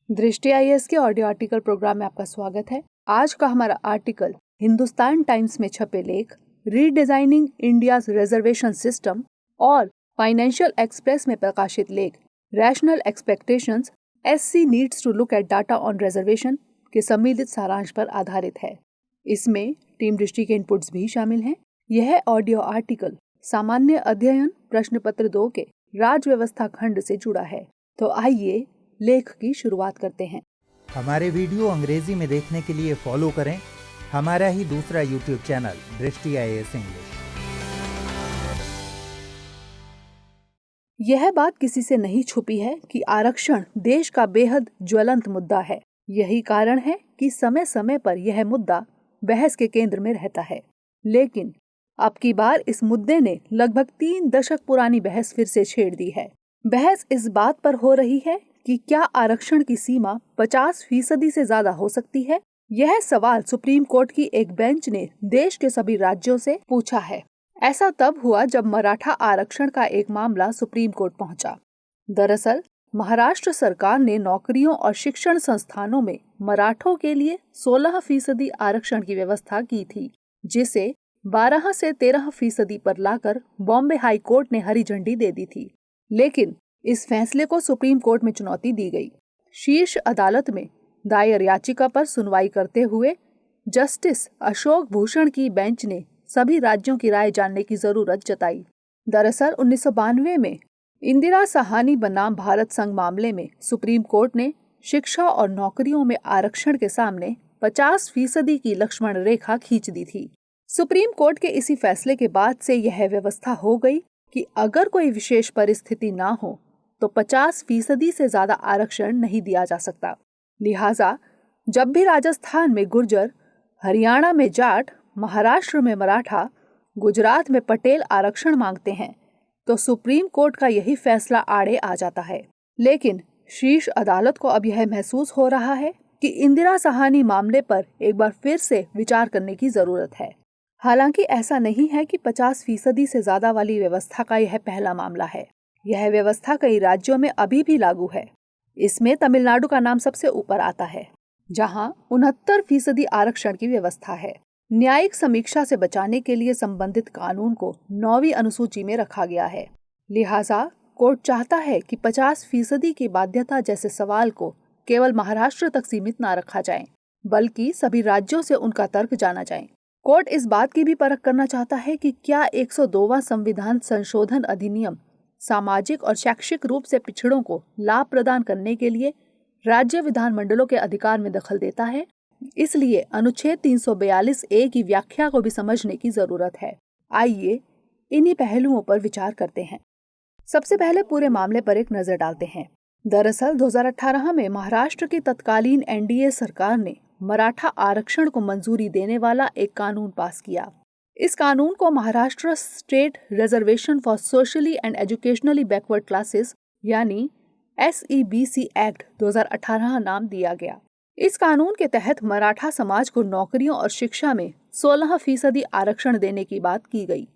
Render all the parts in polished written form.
दृष्टि आईएएस के audio article programme में आपका स्वागत है। आज का हमारा आर्टिकल हिंदुस्तान टाइम्स में छपे लेख रीडिजाइनिंग इंडियाज रिजर्वेशन सिस्टम और फाइनेंशियल एक्सप्रेस में प्रकाशित लेख rational expectations SC needs to look at data on reservation के सम्मिलित सारांश पर आधारित है। इसमें टीम दृष्टि के इनपुट्स भी शामिल हैं। यह ऑडियो आर्टिकल सामान्य अध्ययन प्रश्न पत्र 2 के राज्य व्यवस्था खंड से जुड़ा है। तो आइए लेख की शुरुआत करते हैं। हमारे वीडियो अंग्रेजी में देखने के लिए फॉलो करें हमारा ही दूसरा यूट्यूब चैनल दृष्टि आईएएस इंग्लिश। यह बात किसी से नहीं छुपी है कि आरक्षण देश का बेहद ज्वलंत मुद्दा है। यही कारण है कि समय समय पर यह मुद्दा बहस के केंद्र में रहता है। लेकिन अब की बार इस मुद्दे ने लगभग 3 दशक पुरानी बहस फिर से छेड़ दी है। बहस इस बात पर हो रही है कि क्या आरक्षण की सीमा 50% से ज्यादा हो सकती है। यह सवाल सुप्रीम कोर्ट की एक बेंच ने देश के सभी राज्यों से पूछा है। ऐसा तब हुआ जब मराठा आरक्षण का एक मामला सुप्रीम कोर्ट पहुंचा। दरअसल महाराष्ट्र सरकार ने नौकरियों और शिक्षण संस्थानों में मराठों के लिए 16% आरक्षण की व्यवस्था की थी, जिसे 12 से 13% पर लाकर बॉम्बे हाई कोर्ट ने हरी झंडी दे दी थी। लेकिन इस फैसले को सुप्रीम कोर्ट में चुनौती दी गई। शीर्ष अदालत में दायर याचिका पर सुनवाई करते हुए जस्टिस अशोक भूषण की बेंच ने सभी राज्यों की राय जानने की जरूरत जताई। दरअसल 1992 में इंदिरा साहानी बनाम भारत संघ मामले में सुप्रीम कोर्ट ने शिक्षा और नौकरियों में आरक्षण के सामने 50% की लक्ष्मण रेखा खींच दी थी। सुप्रीम कोर्ट के इसी फैसले के बाद से यह व्यवस्था हो गई कि अगर कोई विशेष परिस्थिति ना हो तो 50% से ज्यादा आरक्षण नहीं दिया जा सकता। लिहाजा जब भी राजस्थान में गुर्जर, हरियाणा में जाट, महाराष्ट्र में मराठा, गुजरात में पटेल आरक्षण मांगते हैं तो सुप्रीम कोर्ट का यही फैसला आड़े आ जाता है। लेकिन शीर्ष अदालत को अब यह महसूस हो रहा है कि इंदिरा साहानी मामले पर एक बार फिर से विचार करने की जरूरत है। हालांकि ऐसा नहीं है कि 50% से ज्यादा वाली व्यवस्था का यह पहला मामला है। यह व्यवस्था कई राज्यों में अभी भी लागू है। इसमें तमिलनाडु का नाम सबसे ऊपर आता है, जहां 69% आरक्षण की व्यवस्था है। न्यायिक समीक्षा से बचाने के लिए संबंधित कानून को 9वीं अनुसूची में रखा गया है। लिहाजा कोर्ट चाहता है कि 50% की बाध्यता जैसे सवाल को केवल महाराष्ट्र तक सीमित न रखा जाए, बल्कि सभी राज्यों से उनका तर्क जाना जाए। कोर्ट इस बात की भी परख करना चाहता है कि क्या 102वां संविधान संशोधन अधिनियम सामाजिक और शैक्षिक रूप से पिछड़ों को लाभ प्रदान करने के लिए राज्य विधानमंडलों के अधिकार में दखल देता है। इसलिए अनुच्छेद 342A की व्याख्या को भी समझने की जरूरत है। आइए इन्हीं पहलुओं पर विचार करते हैं। सबसे पहले पूरे मामले पर एक नजर डालते हैं। दरअसल 2018 में महाराष्ट्र की तत्कालीन एनडीए सरकार ने मराठा आरक्षण को मंजूरी देने वाला एक कानून पास किया। इस कानून को Maharashtra state reservation for socially and educationally backward classes यानी SEBC एक्ट 2018 नाम दिया गया। इस कानून के तहत मराठा समाज को नौकरियों और शिक्षा में 16% आरक्षण देने की बात की गई।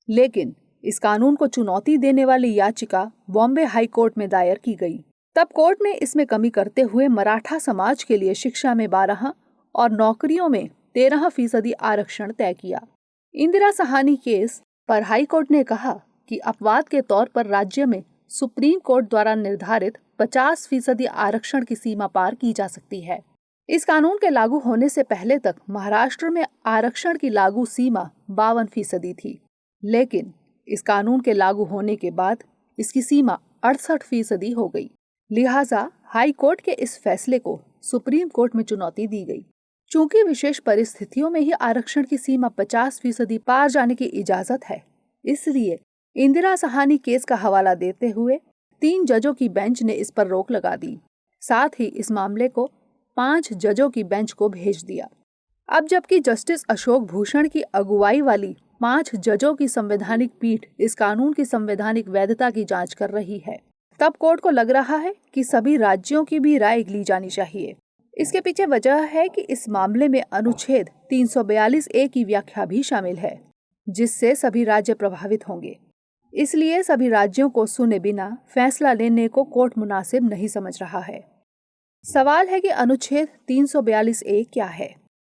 लेकिन इस कानून को चुनौती देने वाली याचिका बॉम्बे हाई कोर्ट में दायर की गई। तब कोर्ट ने इसमें कमी करते हुए मराठा समाज के लिए शिक्षा में 12 और नौकरियों में 13% आरक्षण तय किया। इंदिरा साहानी केस पर हाई कोर्ट ने कहा कि अपवाद के तौर पर राज्य में सुप्रीम कोर्ट द्वारा निर्धारित 50% आरक्षण की सीमा पार की जा सकती है। इस कानून के लागू होने से पहले तक महाराष्ट्र में आरक्षण की लागू सीमा 52% थी, लेकिन इस कानून के लागू होने के बाद इसकी सीमा 68% हो गई। लिहाजा हाई कोर्ट के इस फैसले को सुप्रीम कोर्ट में चुनौती दी गई। चूंकि विशेष परिस्थितियों में ही आरक्षण की सीमा 50% पार जाने की इजाजत है, इसलिए इंदिरा साहानी केस का हवाला देते हुए 3 जजों की बेंच ने इस पर रोक लगा दी। साथ ही इस मामले को 5 जजों की बेंच को भेज दिया। अब जबकि जस्टिस अशोक भूषण की अगुवाई वाली 5 जजों की संवैधानिक पीठ इस कानून की संवैधानिक वैधता की जांच कर रही है, तब कोर्ट को लग रहा है कि सभी राज्यों की भी राय ली जानी चाहिए। इसके पीछे वजह है कि इस मामले में अनुच्छेद 342A की व्याख्या भी शामिल है, जिससे सभी राज्य प्रभावित होंगे। इसलिए सभी राज्यों को सुने बिना फैसला लेने को कोर्ट मुनासिब नहीं समझ रहा है। सवाल है कि अनुच्छेद 342A क्या है।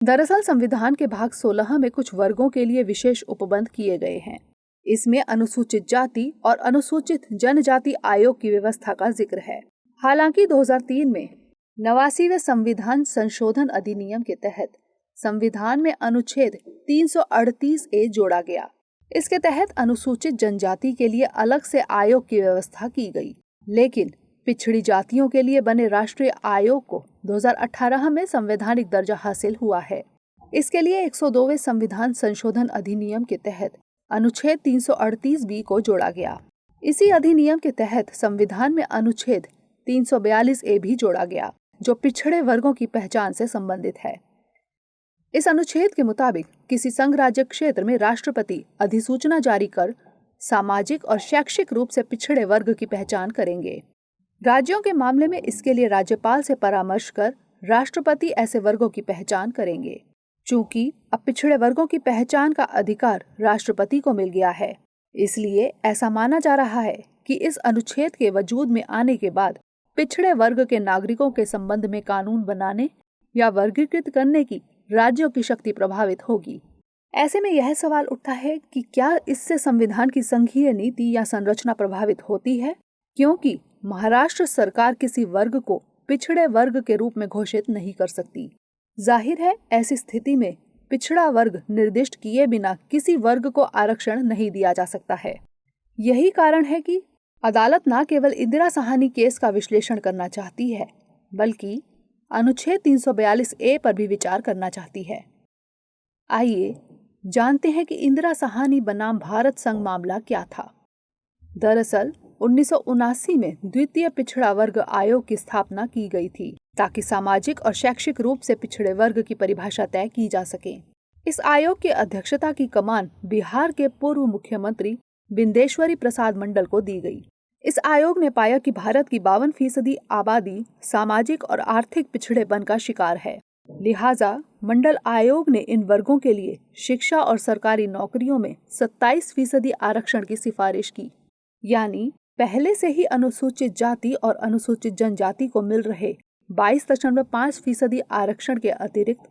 दरअसल संविधान के भाग 16 में कुछ वर्गों के लिए विशेष उपबंध किए गए हैं। इसमें अनुसूचित जाति और अनुसूचित जनजाति आयोग की व्यवस्था का जिक्र है। हालांकि 2003 में 89वें संविधान संशोधन अधिनियम के तहत संविधान में अनुच्छेद 338A जोड़ा गया। इसके तहत अनुसूचित जनजाति के लिए अलग से आयोग की व्यवस्था की गई, लेकिन पिछड़ी जातियों के लिए बने राष्ट्रीय आयोग को 2018 में संवैधानिक दर्जा हासिल हुआ है। इसके लिए 102वें संविधान संशोधन अधिनियम के तहत अनुच्छेद 338B को जोड़ा गया। इसी अधिनियम के तहत संविधान में अनुच्छेद 342A भी जोड़ा गया, जो पिछड़े वर्गों की पहचान से संबंधित है। इस अनुच्छेद के मुताबिक किसी संघ राज्य क्षेत्र में राष्ट्रपति अधिसूचना जारी कर सामाजिक और शैक्षिक रूप से पिछड़े वर्ग की पहचान करेंगे। राज्यों के मामले में इसके लिए राज्यपाल से परामर्श कर राष्ट्रपति ऐसे वर्गों की पहचान करेंगे। चूंकि अब पिछड़े वर्गों की पहचान का अधिकार राष्ट्रपति को मिल गया है, इसलिए ऐसा माना जा रहा है कि इस अनुच्छेद के वजूद में आने के बाद पिछड़े वर्ग के नागरिकों के संबंध में कानून बनाने या वर्गीकृत करने की राज्यों की शक्ति प्रभावित होगी। ऐसे में यह सवाल उठता है कि क्या इससे संविधान की संघीय नीति या संरचना प्रभावित होती है, क्योंकि महाराष्ट्र सरकार किसी वर्ग को पिछड़े वर्ग के रूप में घोषित नहीं कर सकती। जाहिर है, ऐसी स्थिति में पिछड़ा वर्ग निर्दिष्ट किए बिना किसी वर्ग को आरक्षण नहीं दिया जा सकता है। यही कारण है कि अदालत न केवल इंदिरा साहनी केस का विश्लेषण करना चाहती है, बल्कि अनुच्छेद 342A पर भी विचार करना चाहती है। आइए जानते हैं कि इंदिरा साहनी बनाम भारत संघ मामला क्या था। दरअसल 1979 में द्वितीय पिछड़ा वर्ग आयोग की स्थापना की गई थी, ताकि सामाजिक और शैक्षिक रूप से पिछड़े वर्ग की परिभाषा तय की जा सके। इस आयोग की अध्यक्षता की कमान बिहार के पूर्व मुख्यमंत्री बिंदेश्वरी प्रसाद मंडल को दी गई। इस आयोग ने पाया कि भारत की 52% आबादी सामाजिक और आर्थिक पिछड़ेपन का शिकार है। लिहाजा मंडल आयोग ने इन वर्गों के लिए शिक्षा और सरकारी नौकरियों में 27% आरक्षण की सिफारिश की। यानी पहले से ही अनुसूचित जाति और अनुसूचित जनजाति को मिल रहे 22.5% आरक्षण के अतिरिक्त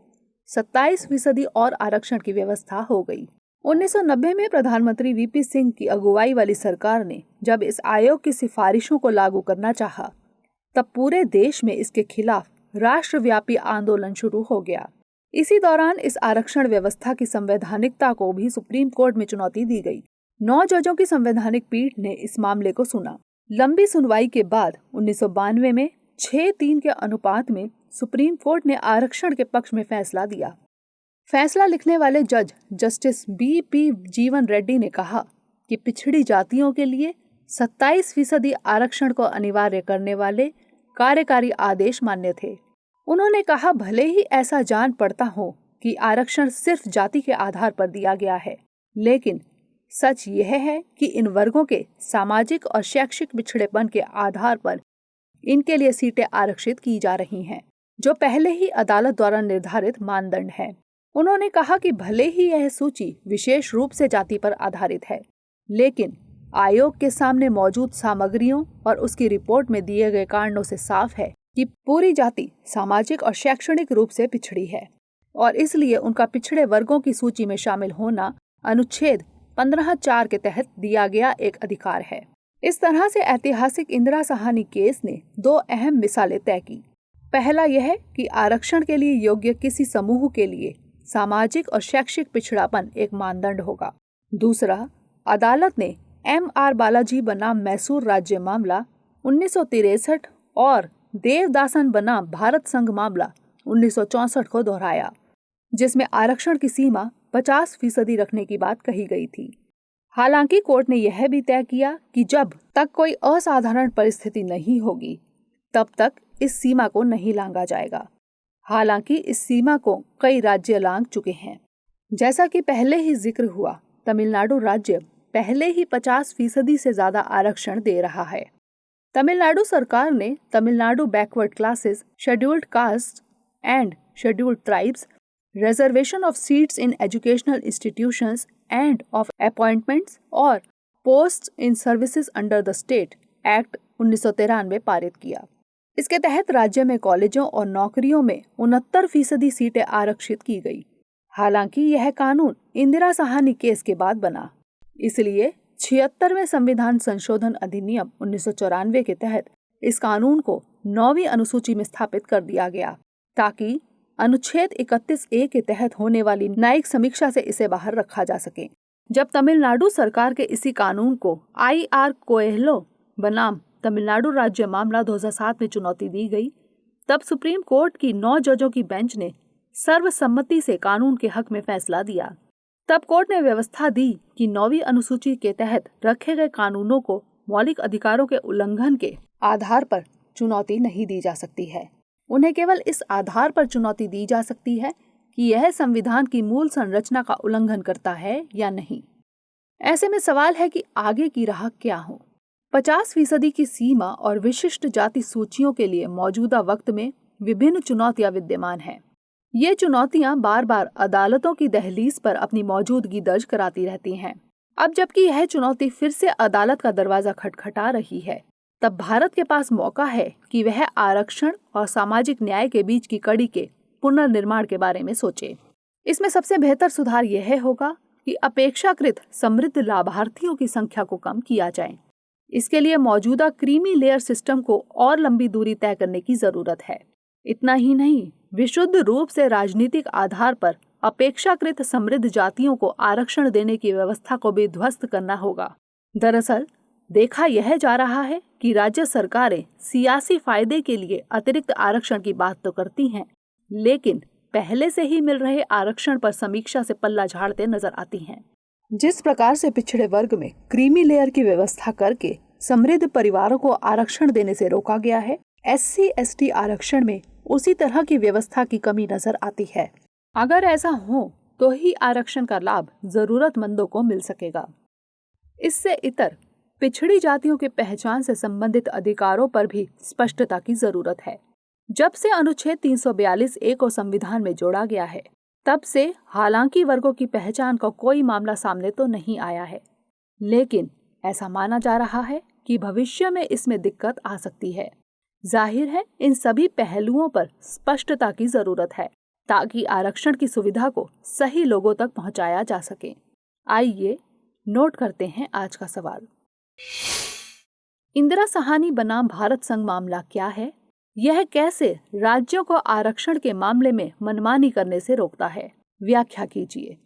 27% और आरक्षण की व्यवस्था हो गई। 1990 में प्रधानमंत्री वीपी सिंह की अगुवाई वाली सरकार ने जब इस आयोग की सिफारिशों को लागू करना चाहा, तब पूरे देश में इसके खिलाफ राष्ट्रव्यापी आंदोलन शुरू हो गया। इसी दौरान इस आरक्षण व्यवस्था की संवैधानिकता को भी सुप्रीम कोर्ट में चुनौती दी गई। 9 जजों की संवैधानिक पीठ ने इस मामले को सुना। लंबी सुनवाई के बाद 1992 में 6-3 के अनुपात में सुप्रीम कोर्ट ने आरक्षण के पक्ष में फैसला दिया। फैसला लिखने वाले जज जस्टिस B.P. जीवन रेड्डी ने कहा कि पिछड़ी जातियों के लिए 27% आरक्षण को अनिवार्य करने वाले कार्यकारी आदेश मान्य थे। उन्होंने कहा, भले ही ऐसा जान पड़ता हो कि आरक्षण सिर्फ जाति के आधार पर दिया गया है, लेकिन सच यह है कि इन वर्गों के सामाजिक और शैक्षिक पिछड़ेपन के आधार पर इनके लिए सीटें आरक्षित की जा रही हैं, जो पहले ही अदालत द्वारा निर्धारित मानदंड है। उन्होंने कहा कि भले ही यह सूची विशेष रूप से जाति पर आधारित है, लेकिन आयोग के सामने मौजूद सामग्रियों और उसकी रिपोर्ट में दिए गए कारणों से साफ है कि पूरी जाति सामाजिक और शैक्षणिक रूप से पिछड़ी है और इसलिए उनका पिछड़े वर्गों की सूची में शामिल होना अनुच्छेद 15(4) के तहत दिया गया एक अधिकार है। इस तरह से ऐतिहासिक इंदिरा साहनी केस ने 2 अहम मिसालें तय की। पहला यह कि आरक्षण के लिए योग्य किसी समूह के लिए सामाजिक और शैक्षिक पिछड़ापन एक मानदंड होगा। दूसरा, अदालत ने M.R. बालाजी बनाम मैसूर राज्य मामला 1963 और देवदासन बनाम भारत संघ मामला 1964 को दोहराया, जिसमें आरक्षण की सीमा 50% रखने की बात कही गई थी। हालांकि कोर्ट ने यह भी तय किया कि जब तक कोई असाधारण परिस्थिति नहीं होगी, तब तक इस सीमा को नहीं लांघा जाएगा। हालांकि इस सीमा को कई राज्य लांघ चुके हैं। जैसा कि पहले ही जिक्र हुआ, तमिलनाडु राज्य पहले ही 50% से ज्यादा आरक्षण दे रहा है। तमिलनाडु सरकार ने Tamil Nadu backward classes, scheduled caste and scheduled tribes, reservation of seats in educational institutions and of appointments or post in services under the state act 1993 पारित किया। इसके तहत राज्य में कॉलेजों और नौकरियों में 69% सीटें आरक्षित की गई। हालांकि यह कानून इंदिरा साहनी केस के बाद बना, इसलिए 76वें संविधान संशोधन अधिनियम 1994 के तहत इस कानून को 9वीं अनुसूची में स्थापित कर दिया गया, ताकि अनुच्छेद 31A के तहत होने वाली न्यायिक समीक्षा से इसे बाहर रखा जा सके। जब तमिलनाडु सरकार के इसी कानून को IR कोएल्हो बनाम तमिलनाडु राज्य मामला 2007 में चुनौती दी गई, तब सुप्रीम कोर्ट की 9 जजों की बेंच ने सर्वसम्मति से कानून के हक में फैसला दिया। तब कोर्ट ने व्यवस्था दी कि 9वीं अनुसूची के तहत रखे गए कानूनों को मौलिक अधिकारों के उल्लंघन के आधार पर चुनौती नहीं दी जा सकती है। उन्हें केवल इस आधार पर चुनौती दी जा सकती है कि यह संविधान की मूल संरचना का उल्लंघन करता है या नहीं। ऐसे में सवाल है कि आगे की राह क्या हो। 50% की सीमा और विशिष्ट जाति सूचियों के लिए मौजूदा वक्त में विभिन्न चुनौतियां विद्यमान हैं। ये चुनौतियां बार बार अदालतों की दहलीज पर अपनी मौजूदगी दर्ज कराती रहती हैं। अब जबकि यह चुनौती फिर से अदालत का दरवाजा खटखटा रही है, तब भारत के पास मौका है कि वह आरक्षण और सामाजिक न्याय के बीच की कड़ी के पुनर्निर्माण के बारे में सोचे। इसमें सबसे बेहतर सुधार यह होगा कि अपेक्षाकृत समृद्ध लाभार्थियों की संख्या को कम किया जाए। इसके लिए मौजूदा क्रीमी लेयर सिस्टम को और लंबी दूरी तय करने की जरूरत है। इतना ही नहीं, विशुद्ध रूप से राजनीतिक आधार पर अपेक्षाकृत समृद्ध जातियों को आरक्षण देने की व्यवस्था को भी ध्वस्त करना होगा। दरअसल देखा यह जा रहा है कि राज्य सरकारें सियासी फायदे के लिए अतिरिक्त आरक्षण की बात तो करती हैं, लेकिन पहले से ही मिल रहे आरक्षण पर समीक्षा से पल्ला झाड़ते नजर आती हैं। जिस प्रकार से पिछड़े वर्ग में क्रीमी लेयर की व्यवस्था करके समृद्ध परिवारों को आरक्षण देने से रोका गया है, SC/ST आरक्षण में उसी तरह की व्यवस्था की कमी नजर आती है। अगर ऐसा हो तो ही आरक्षण का लाभ जरूरतमंदों को मिल सकेगा। इससे इतर पिछड़ी जातियों के पहचान से संबंधित अधिकारों पर भी स्पष्टता की जरूरत है। जब से अनुच्छेद 342A को संविधान में जोड़ा गया है, तब से हालांकि वर्गों की पहचान का कोई मामला सामने तो नहीं आया है, लेकिन ऐसा माना जा रहा है कि भविष्य में इसमें दिक्कत आ सकती है। जाहिर है इन सभी पहलुओं पर स्पष्टता की जरूरत है, ताकि आरक्षण की सुविधा को सही लोगों तक पहुंचाया जा सके। आइए नोट करते हैं आज का सवाल। इंदिरा साहनी बनाम भारत संघ मामला क्या है? यह कैसे राज्यों को आरक्षण के मामले में मनमानी करने से रोकता है? व्याख्या कीजिए।